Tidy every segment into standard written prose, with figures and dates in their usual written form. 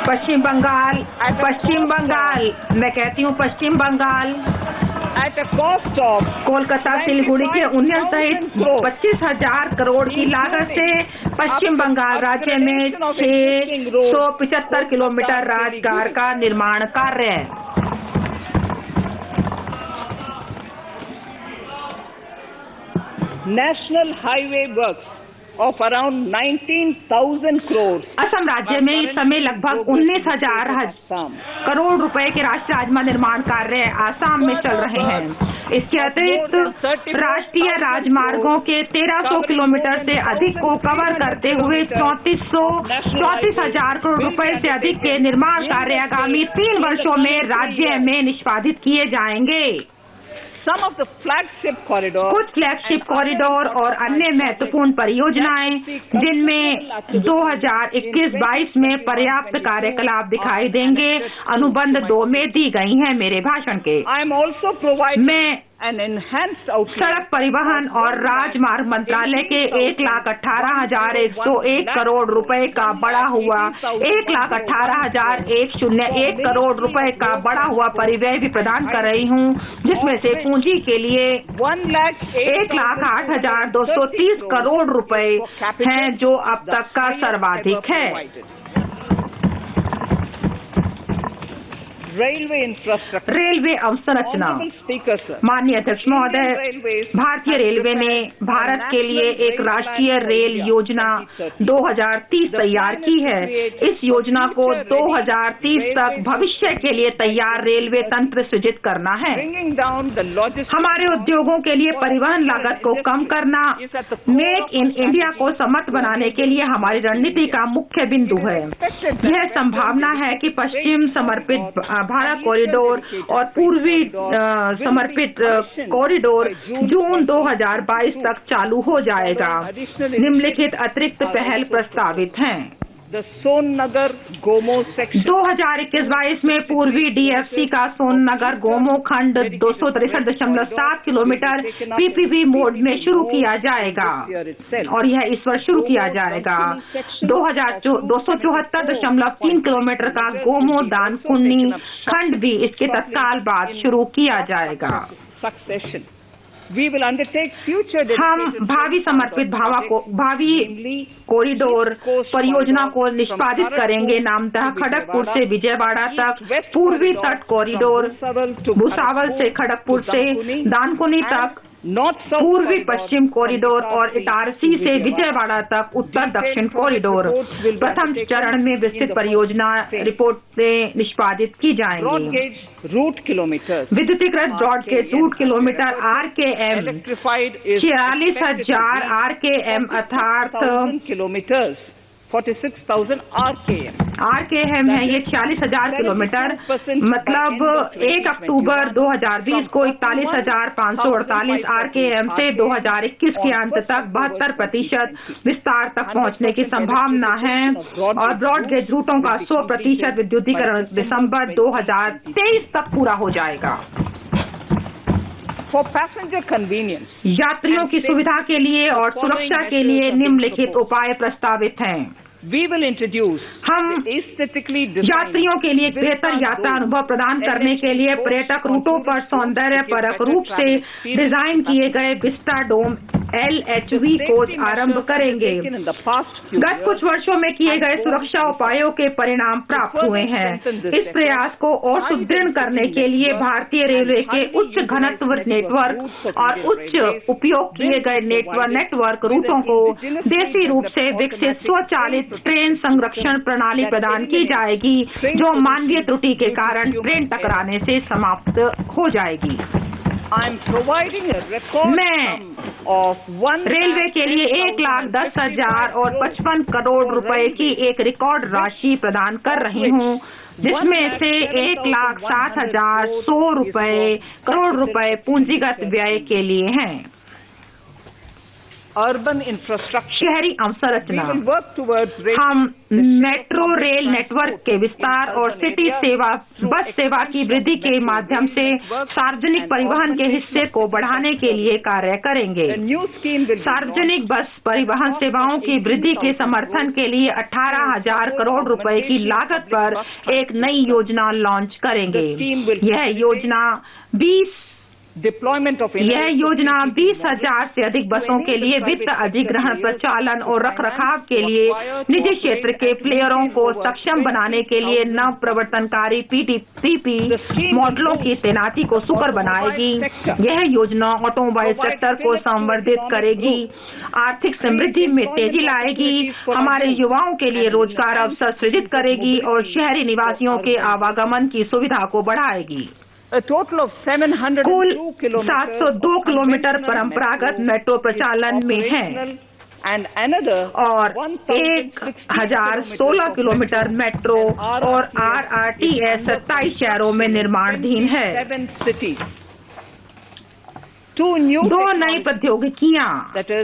पश्चिम बंगाल, पश्चिम बंगाल, मैं कहती हूँ पश्चिम Bengal, at a cost of Kolkata Siliguri के उन्नयन सहित 25,000 करोड़ की लागत से पश्चिम बंगाल राज्य में 675 किलोमीटर राजमार्ग का निर्माण कार्य है। National Highway Works of around 19,000 crores। Assam राज्य में इस समय लगभग 19,000 करोड़ रुपए के राष्ट्रीय राजमार्ग निर्माण कार्य आसाम में चल रहे हैं। इसके अतिरिक्त राष्ट्रीय राजमार्गों के 1300 किलोमीटर से अधिक को कवर करते हुए 34,000 करोड़ रुपए से अधिक के निर्माण कार्य आगामी 3 वर्षों में राज्य में निष्पादित किए जाएंगे। Some of the flagship corridors, कुछ फ्लैगशिप कॉरिडोर और अन्य महत्वपूर्ण परियोजनाएं जिनमें 2021-22 में पर्याप्त कार्यकलाप दिखाई देंगे, अनुबंध 2 में दी गई हैं मेरे भाषण के। मैं सड़क परिवहन और राजमार्ग मंत्रालय के 1,18,101 करोड़ रुपए का बढ़ा हुआ 1,18,101 करोड़ रुपए का बढ़ा हुआ परिव्यय भी प्रदान कर रही हूँ, जिसमें से पूंजी के लिए 1,08,230 करोड़ रुपए हैं, जो अब तक का सर्वाधिक है। रेलवे अवसंरचना। माननीय अध्यक्ष महोदय, भारतीय रेलवे ने भारत के लिए एक राष्ट्रीय रेल योजना 2030 तैयार की है। इस योजना को 2030 तक भविष्य के लिए तैयार रेलवे तंत्र सृजित करना है। हमारे उद्योगों के लिए परिवहन लागत को कम करना मेक इन इंडिया को समर्थ बनाने के लिए हमारी रणनीति का मुख्य बिंदु है। यह संभावना है कि पश्चिम समर्पित भारत कॉरिडोर और पूर्वी समर्पित कॉरिडोर जून 2022 तक चालू हो जाएगा। निम्नलिखित अतिरिक्त पहल प्रस्तावित हैं। 2021-22 में पूर्वी डीएफसी का सोननगर गोमो खंड 263.7 किलोमीटर पीपीपी मोड में शुरू किया जाएगा और यह इस वर्ष शुरू किया जाएगा। 274.3 किलोमीटर का गोमो दानकुनी खंड भी इसके तत्काल बाद शुरू किया जाएगा। हम भावी समर्पित भावी कॉरिडोर परियोजना को निष्पादित करेंगे। नामतः खड़गपुर से विजयवाड़ा तक, पूर्वी तट कॉरिडोर भुसावल से खड़गपुर से दानकुनी तक, पूर्वी पश्चिम कॉरिडोर और इटारसी से विजयवाड़ा तक उत्तर दक्षिण कॉरिडोर। प्रथम चरण में विस्तृत परियोजना रिपोर्टें निष्पादित की जाएंगी। विद्युतीकृत broad gauge route kilometre RKM 46,000 RKM अर्थात 46,000 RKM है। ये 46,000 किलोमीटर, मतलब 1 अक्टूबर 2020 को 41,548 RKM से 2021 के अंत तक 72% विस्तार तक पहुंचने की संभावना है और ब्रॉडगेज रूटों का 100% विद्युतीकरण दिसंबर 2023 तक पूरा हो जाएगा। यात्रियों की सुविधा के लिए और सुरक्षा के लिए निम्नलिखित उपाय प्रस्तावित हैं। हम यात्रियों के लिए बेहतर यात्रा अनुभव प्रदान करने के लिए पर्यटक रूटों पर सौंदर्यपरक रूप से डिजाइन किए गए विस्टा डोम LHV कोच आरंभ करेंगे। गत कुछ वर्षों में किए गए सुरक्षा उपायों के परिणाम प्राप्त हुए हैं। इस प्रयास को और सुदृढ़ करने के लिए भारतीय रेलवे के उच्च घनत्व नेटवर्क और उच्च उपयोग किए गए नेटवर्क रूटों को देसी रूप से विकसित स्वचालित ट्रेन संरक्षण प्रणाली प्रदान की जाएगी, जो मानवीय त्रुटि के कारण ट्रेन टकराने से समाप्त हो जाएगी। मैं रेलवे के लिए 1,10,000 और 55 करोड़ रुपए की एक रिकॉर्ड राशि प्रदान कर रही हूँ, जिसमें से 1,07,100 करोड़ रुपए पूंजीगत व्यय के लिए हैं। urban infrastructure. शहरी We अवसंरचना। will work towards हम मेट्रो रेल नेटवर्क के विस्तार और सिटी सेवा बस सेवा की वृद्धि के माध्यम से सार्वजनिक परिवहन के हिस्से को बढ़ाने के लिए कार्य करेंगे। सार्वजनिक बस परिवहन सेवाओं की वृद्धि के समर्थन के लिए 18,000 करोड़ रुपए की लागत पर एक नई योजना लॉन्च करेंगे। यह योजना 20,000 से अधिक बसों के लिए वित्त अधिग्रहण, प्रचालन और रखरखाव के लिए निजी क्षेत्र के प्लेयरों को सक्षम बनाने के लिए नव प्रवर्तनकारी पीपीपी मॉडलों की तैनाती को सुकर बनाएगी। यह योजना ऑटोमोबाइल सेक्टर को संवर्धित करेगी, आर्थिक समृद्धि में तेजी लाएगी, हमारे युवाओं के लिए रोजगार अवसर सृजित करेगी और शहरी निवासियों के आवागमन की सुविधा को बढ़ाएगी। कुल 702 किलोमीटर परंपरागत मेट्रो प्रचालन में है और 1,016 किलोमीटर मेट्रो और RRTS 27 शहरों में निर्माणाधीन है। 2 नई प्रौद्योगिकियां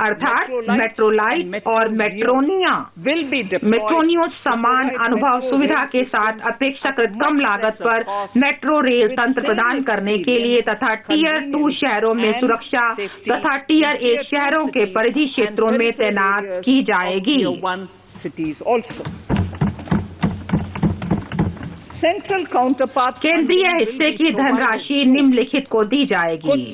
अर्थात मेट्रोलाइट और मेट्रोनिया। मेट्रोनियो समान अनुभव सुविधा के साथ अपेक्षाकृत कम लागत पर मेट्रो रेल तंत्र प्रदान करने के लिए तथा टियर 2 शहरों में सुरक्षा तथा टियर 1 शहरों के परिधि क्षेत्रों में तैनात की जाएगी। केंद्रीय हिस्से की धनराशि निम्नलिखित को दी जाएगी।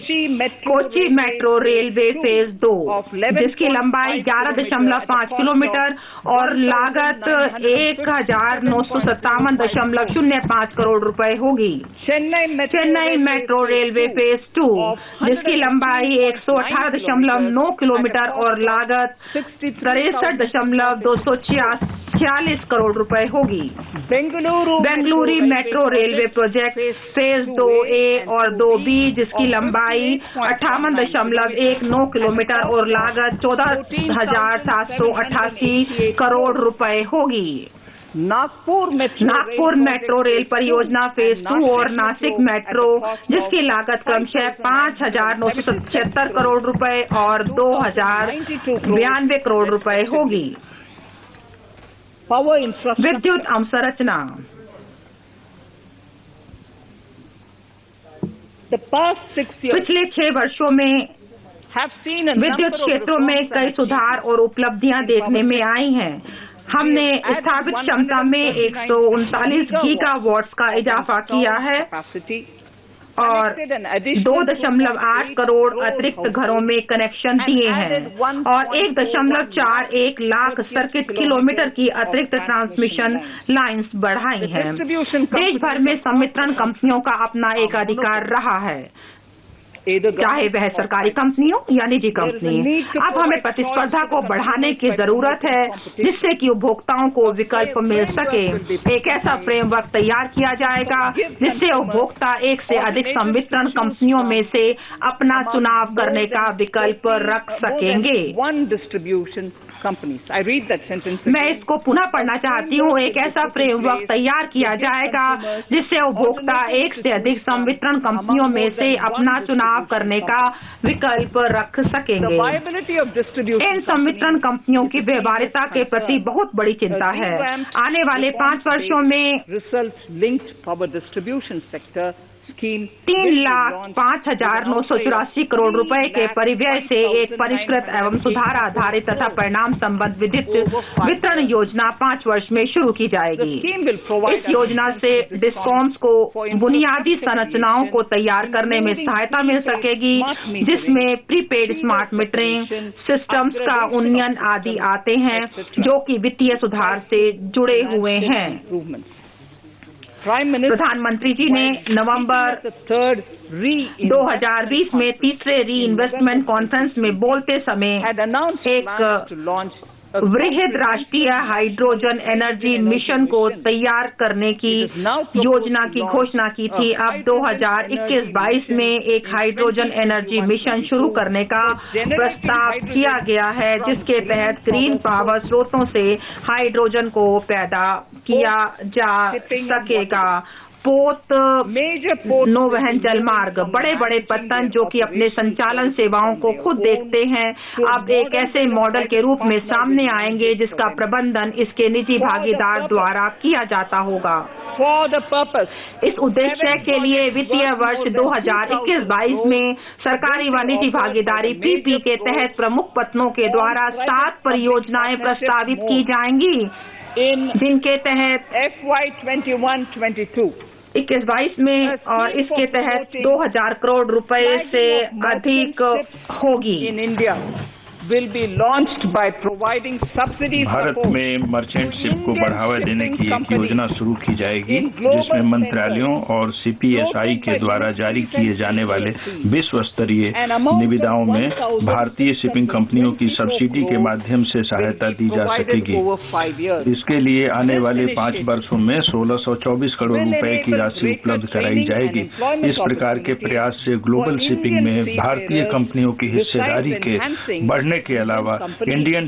कोच्चि मेट्रो रेलवे फेज 2 जिसकी लंबाई 11.5 किलोमीटर और लागत 1,957.05 करोड़ रुपए होगी। चेन्नई मेट्रो रेलवे फेज 2 जिसकी लंबाई 118.9 किलोमीटर और लागत 63.246 करोड़ रुपए होगी। Bengaluru metro railway project phase 2A और 2B जिसकी लंबाई 58.19 किलोमीटर और लागत 14,788 करोड़ रुपए होगी। नागपुर मेट्रो रेल परियोजना फेज 2 और नासिक मेट्रो जिसकी लागत क्रमशः 5,977 करोड़ रुपए और 2,092 करोड़ रुपए होगी। विद्युत अवसंरचना। पिछले 6 वर्षों में विद्युत क्षेत्रों में कई सुधार और उपलब्धियां देखने में आई हैं। हमने स्थापित क्षमता में 139 गीगावाट्स का इजाफा किया है और 2.8 करोड़ अतिरिक्त घरों में कनेक्शन दिए हैं और 1.41 लाख सर्किट किलोमीटर की अतिरिक्त ट्रांसमिशन लाइंस बढ़ाई हैं। देश भर में संवितरण कंपनियों का अपना एक अधिकार रहा है, चाहे वह सरकारी कंपनी हो या निजी कंपनी। अब हमें प्रतिस्पर्धा को बढ़ाने की जरूरत है जिससे कि उपभोक्ताओं को विकल्प मिल सके। एक ऐसा फ्रेमवर्क तैयार किया जाएगा जिससे उपभोक्ता एक से अधिक संवितरण कंपनियों में से अपना चुनाव करने का विकल्प रख सकेंगे। मैं इसको पुनः पढ़ना चाहती हूँ। एक ऐसा फ्रेमवर्क तैयार किया जाएगा जिससे उपभोक्ता एक से अधिक संवितरण कंपनियों में से अपना चुनाव करने का विकल्प रख सकेंगे। इन संवितरण कंपनियों की व्यवहारिता के प्रति बहुत बड़ी चिंता है। आने वाले 5 वर्षों में 3,05,984 करोड़ रुपए के परिव्यय से एक परिष्कृत एवं सुधार आधारित तथा परिणाम संबद्ध विद्युत वितरण योजना 5 वर्ष में शुरू की जाएगी। इस योजना से डिस्कॉम्स को बुनियादी संरचनाओं को तैयार करने में सहायता मिल सकेगी जिसमें प्रीपेड स्मार्ट मीटरिंग सिस्टम्स का उन्नयन आदि आते हैं जो कि वित्तीय सुधार से जुड़े हुए हैं। प्रधानमंत्री जी ने नवंबर 2020 में तीसरे री इन्वेस्टमेंट कॉन्फ्रेंस में बोलते समय एक वृहद राष्ट्रीय हाइड्रोजन एनर्जी मिशन को तैयार करने की योजना की घोषणा की थी। अब 2021-22 में एक हाइड्रोजन एनर्जी मिशन शुरू करने का प्रस्ताव किया गया है जिसके तहत ग्रीन पावर स्रोतों से हाइड्रोजन को पैदा किया जा सकेगा पोत नौवहन जलमार्ग, बड़े बड़े पत्तन जो कि अपने संचालन सेवाओं को खुद देखते हैं, अब एक ऐसे मॉडल के रूप में सामने आएंगे जिसका प्रबंधन इसके निजी भागीदार द्वारा किया जाता होगा। इस उद्देश्य के लिए वित्तीय वर्ष 2021-22 में सरकारी व निजी भागीदारी पीपी के तहत प्रमुख पत्तनों के द्वारा 7 परियोजनाएं प्रस्तावित की जाएंगी, जिनके तहत FY 21-22 21-22 में और इसके तहत 2000 करोड़ रुपए से अधिक होगी। भारत में मर्चेंट शिप को बढ़ावा देने की एक योजना शुरू की जाएगी, जिसमें मंत्रालयों और CPSI के द्वारा जारी किए जाने वाले विश्व स्तरीय निविदाओं में भारतीय शिपिंग कंपनियों की सब्सिडी के माध्यम से सहायता दी जा सकेगी। इसके लिए आने वाले 5 वर्षों में 1624 करोड़ रुपए की राशि उपलब्ध कराई जाएगी। इस प्रकार के प्रयास से ग्लोबल शिपिंग में भारतीय कंपनियों की हिस्सेदारी के बढ़ने के अलावा इंडियन